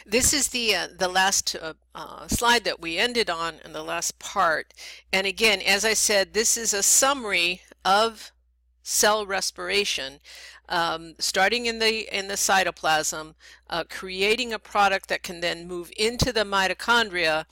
This is the last slide that we ended on in the last part. And again, as I said, this is a summary of cell respiration, starting in the cytoplasm, creating a product that can then move into the mitochondria,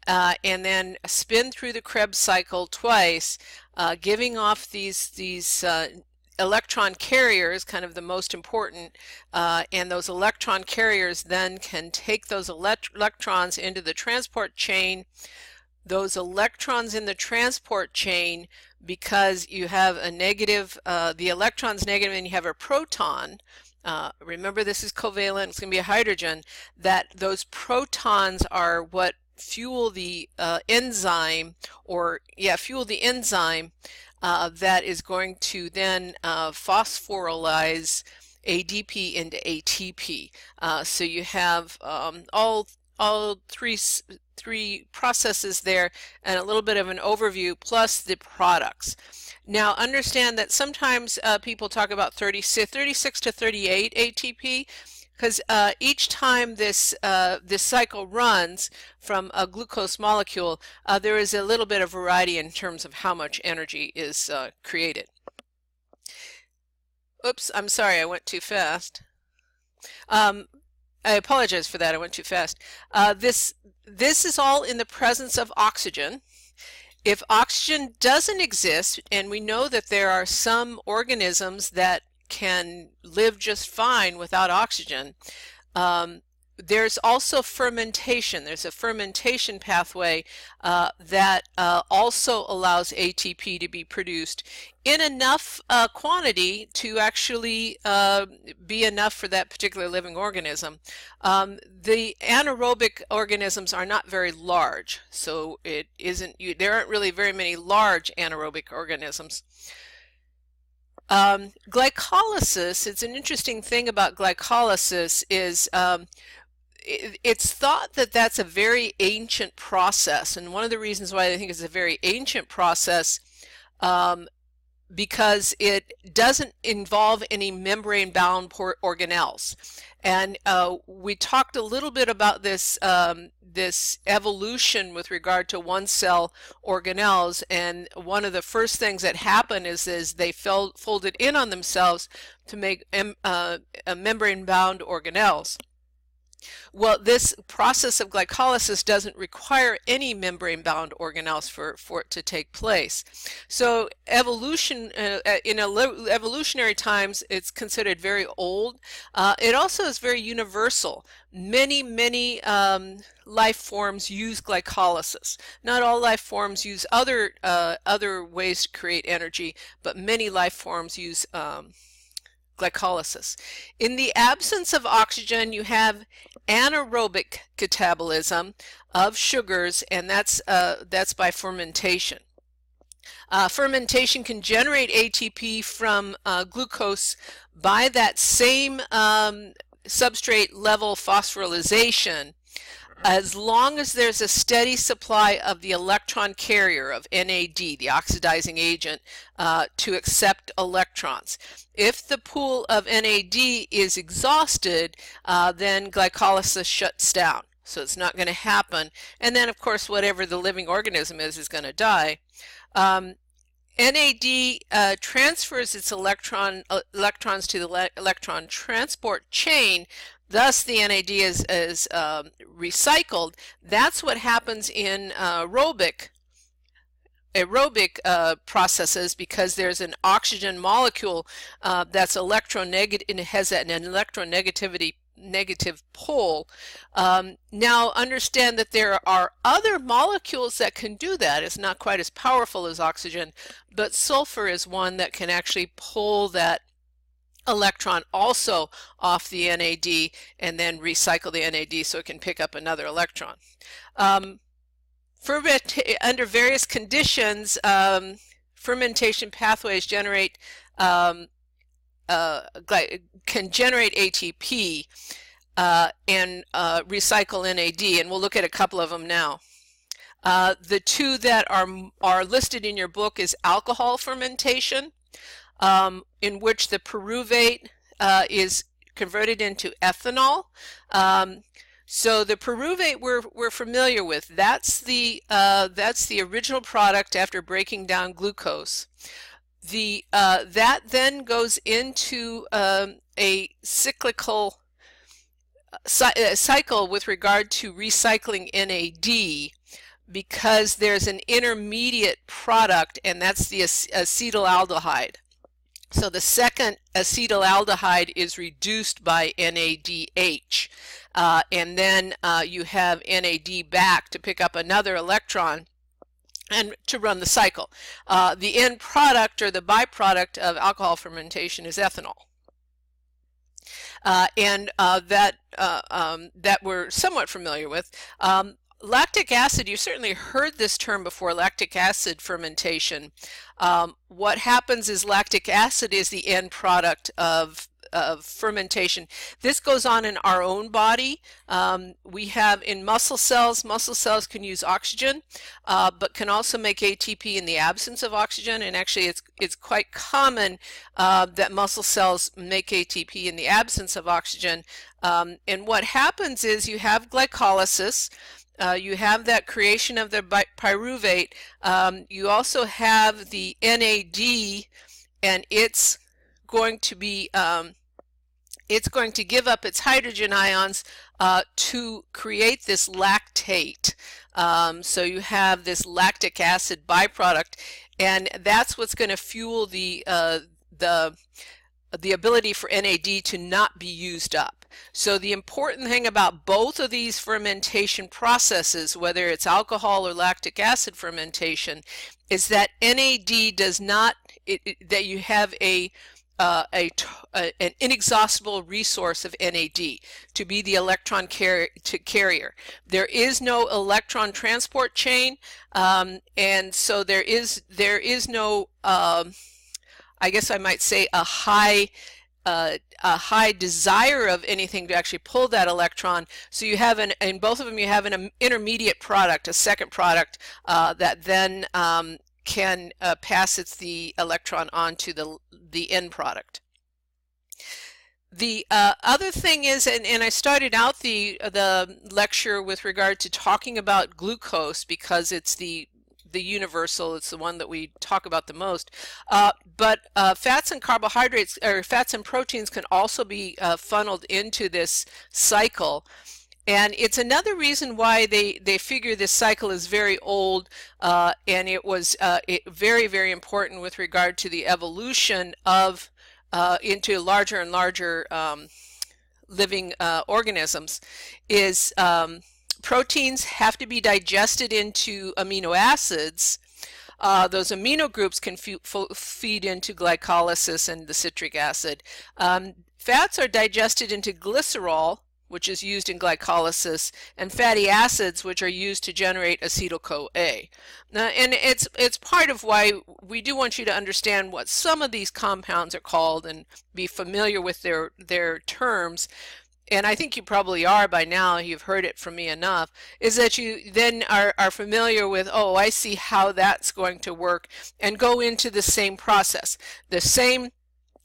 and then spin through the Krebs cycle twice, giving off these electron carriers, kind of the most important, and those electron carriers then can take those electrons into the transport chain. Those electrons in the transport chain, because you have a negative, the electron's negative and you have a proton, remember this is covalent, it's going to be a hydrogen, that those protons are what fuel the enzyme, fuel the enzyme that is going to then phosphorylize ADP into ATP. So you have all three processes there and a little bit of an overview plus the products. Now understand that sometimes people talk about 36 to 38 ATP, because each time this cycle runs from a glucose molecule, there is a little bit of variety in terms of how much energy is created. Oops, I'm sorry, I went too fast. I apologize for that, I went too fast. This is all in the presence of oxygen. If oxygen doesn't exist, and we know that there are some organisms that can live just fine without oxygen, there's also fermentation. There's a fermentation pathway that also allows ATP to be produced in enough quantity to actually be enough for that particular living organism. The anaerobic organisms are not very large, so there aren't really very many large anaerobic organisms. Glycolysis, it's an interesting thing about glycolysis is it's thought that that's a very ancient process, and one of the reasons why I think it's a very ancient process because it doesn't involve any membrane-bound organelles. And we talked a little bit about this this evolution with regard to one-cell organelles, and one of the first things that happened is they folded in on themselves to make membrane-bound organelles. Well, this process of glycolysis doesn't require any membrane-bound organelles for it to take place. So evolution, in evolutionary times, it's considered very old. It also is very universal. Many life forms use glycolysis. Not all life forms use other ways to create energy, but many life forms use glycolysis. In the absence of oxygen, you have anaerobic catabolism of sugars, and that's by fermentation. Fermentation can generate ATP from glucose by that same substrate level phosphorylation, as long as there's a steady supply of the electron carrier of NAD, the oxidizing agent, to accept electrons. If the pool of NAD is exhausted, then glycolysis shuts down. So it's not going to happen. And then, of course, whatever the living organism is going to die. NAD transfers its electrons to the electron transport chain. Thus, the NAD is recycled. That's what happens in aerobic processes, because there's an oxygen molecule that's electronegative, and it has an negative pole. Now understand that there are other molecules that can do that. It's not quite as powerful as oxygen, but sulfur is one that can actually pull that electron also off the NAD and then recycle the NAD so it can pick up another electron. Under various conditions, fermentation pathways can generate ATP and recycle NAD, and we'll look at a couple of them now. The two that are listed in your book is alcohol fermentation, in which the pyruvate is converted into ethanol. So the pyruvate we're familiar with. That's the original product after breaking down glucose. That then goes into a cyclical cycle with regard to recycling NAD, because there's an intermediate product, and that's the acetaldehyde. So the second acetaldehyde is reduced by NADH, and then you have NAD back to pick up another electron and to run the cycle. The end product, or the byproduct of alcohol fermentation, is ethanol. That we're somewhat familiar with. Lactic acid, you've certainly heard this term before, lactic acid fermentation. What happens is lactic acid is the end product of fermentation. This goes on in our own body. We have in muscle cells can use oxygen, but can also make ATP in the absence of oxygen, and actually it's quite common that muscle cells make ATP in the absence of oxygen. And what happens is you have glycolysis. You have that creation of the pyruvate. You also have the NAD, and it's going to be it's going to give up its hydrogen ions to create this lactate. So you have this lactic acid byproduct, and that's what's going to fuel the ability for NAD to not be used up. So the important thing about both of these fermentation processes, whether it's alcohol or lactic acid fermentation, is that NAD does not, that you have an inexhaustible resource of NAD to be the electron carrier. There is no electron transport chain, and so there is no, I guess I might say, a high desire of anything to actually pull that electron. So you have in both of them you have an intermediate product, a second product that then can pass the electron on to the end product. The other thing is, and I started out the lecture with regard to talking about glucose because it's the universal, it's the one that we talk about the most, but fats and carbohydrates, or fats and proteins, can also be funneled into this cycle. And it's another reason why they figure this cycle is very old, and it was very, very important with regard to the evolution of into larger and larger living organisms, is proteins have to be digested into amino acids. Those amino groups can feed into glycolysis and the citric acid. Fats are digested into glycerol, which is used in glycolysis, and fatty acids, which are used to generate acetyl-CoA. And it's part of why we do want you to understand what some of these compounds are called and be familiar with their terms. And I think you probably are by now, you've heard it from me enough, is that you then are familiar with, oh, I see how that's going to work, and go into the same process, the same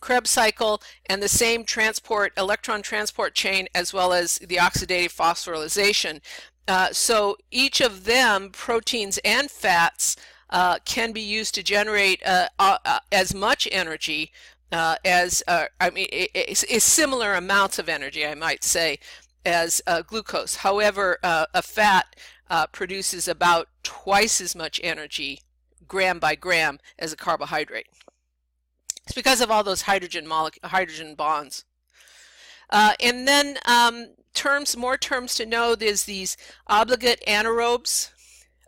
Krebs cycle and the same electron transport chain, as well as the oxidative phosphorylation. So each of them, proteins and fats, can be used to generate as much energy as similar amounts of energy, I might say, as glucose. However, a fat produces about twice as much energy gram by gram as a carbohydrate. It's because of all those hydrogen bonds. And then more terms to know, there's these obligate anaerobes,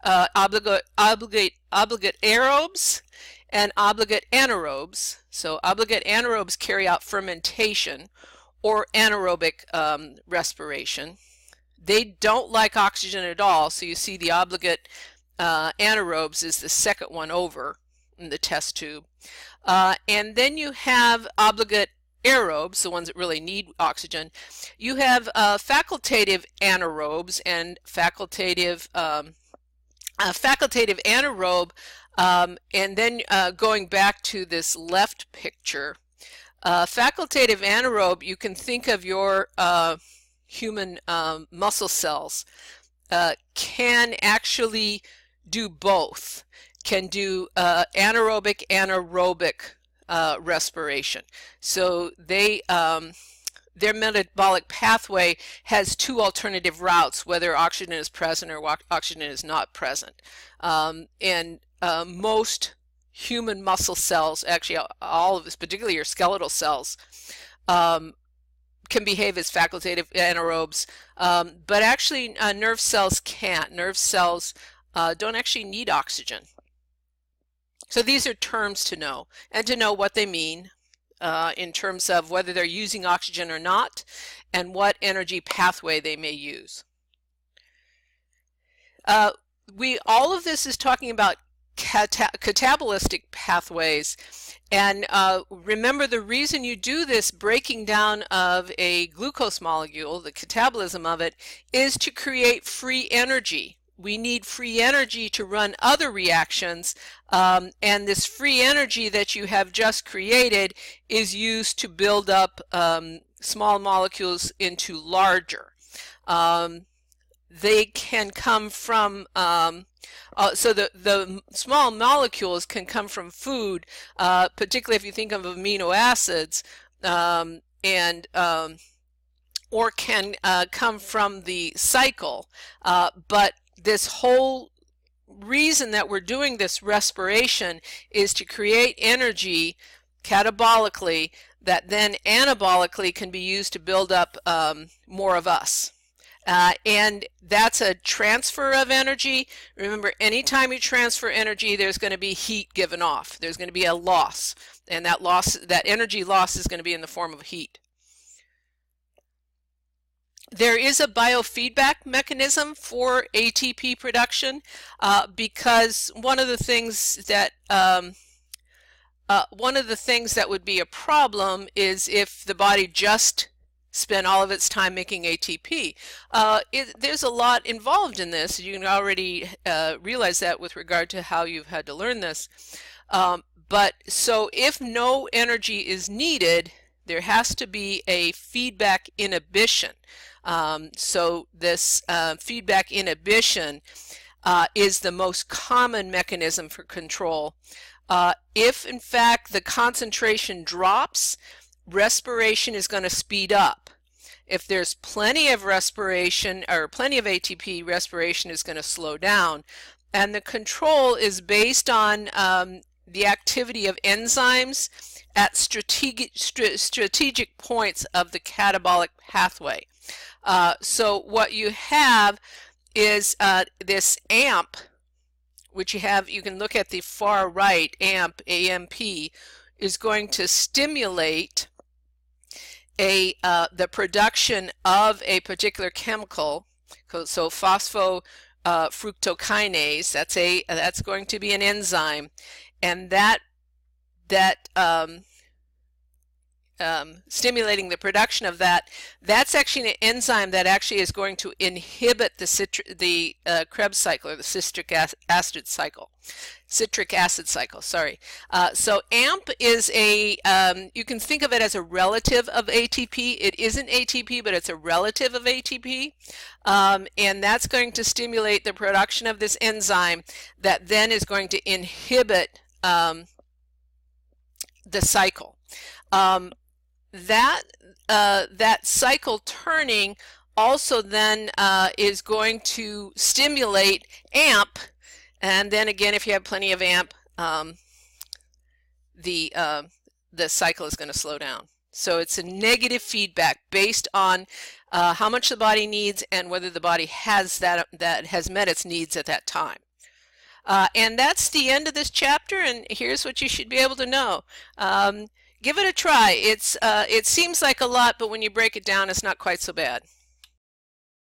obligate aerobes, and obligate anaerobes. So obligate anaerobes carry out fermentation or anaerobic respiration. They don't like oxygen at all, so you see the obligate anaerobes is the second one over in the test tube. And then you have obligate aerobes, the ones that really need oxygen. You have facultative anaerobes and facultative anaerobe. And then going back to this left picture, facultative anaerobe, you can think of your human muscle cells can actually do both, can do anaerobic and aerobic respiration. So their metabolic pathway has two alternative routes, whether oxygen is present or oxygen is not present. Most human muscle cells, actually all of this, particularly your skeletal cells, can behave as facultative anaerobes, but actually nerve cells can't. Nerve cells don't actually need oxygen. So these are terms to know, and to know what they mean in terms of whether they're using oxygen or not, and what energy pathway they may use. All of this is talking about catabolic pathways, and remember, the reason you do this breaking down of a glucose molecule, the catabolism of it, is to create free energy. We need free energy to run other reactions, and this free energy that you have just created is used to build up small molecules into larger. They can come from, so the small molecules can come from food, particularly if you think of amino acids, or can come from the cycle, but this whole reason that we're doing this respiration is to create energy catabolically that then anabolically can be used to build up more of us. And that's a transfer of energy. Remember, anytime you transfer energy, there's going to be heat given off. There's going to be a loss, and that energy loss is going to be in the form of heat. There is a biofeedback mechanism for ATP production because one of the things that would be a problem is if the body just spent all of its time making ATP. There's a lot involved in this. You can already realize that with regard to how you've had to learn this. But so if no energy is needed, there has to be a feedback inhibition. So this feedback inhibition is the most common mechanism for control. If in fact the concentration drops, respiration is going to speed up. If there's plenty of respiration or plenty of ATP, respiration is going to slow down. And the control is based on the activity of enzymes at strategic points of the catabolic pathway. So what you have is this AMP, which you can look at the far right, AMP, AMP, is going to stimulate the production of a particular chemical. So phosphofructokinase, that's going to be an enzyme, and that stimulating the production of that's actually an enzyme that actually is going to inhibit the Krebs cycle, or the citric acid cycle. So AMP is you can think of it as a relative of ATP. It isn't ATP, but it's a relative of ATP. And that's going to stimulate the production of this enzyme that then is going to inhibit the cycle. That cycle turning also then is going to stimulate AMP, and then again, if you have plenty of AMP, the cycle is going to slow down. So it's a negative feedback based on how much the body needs and whether the body has that has met its needs at that time. And that's the end of this chapter, and here's what you should be able to know. Give it a try. It seems like a lot, but when you break it down, it's not quite so bad.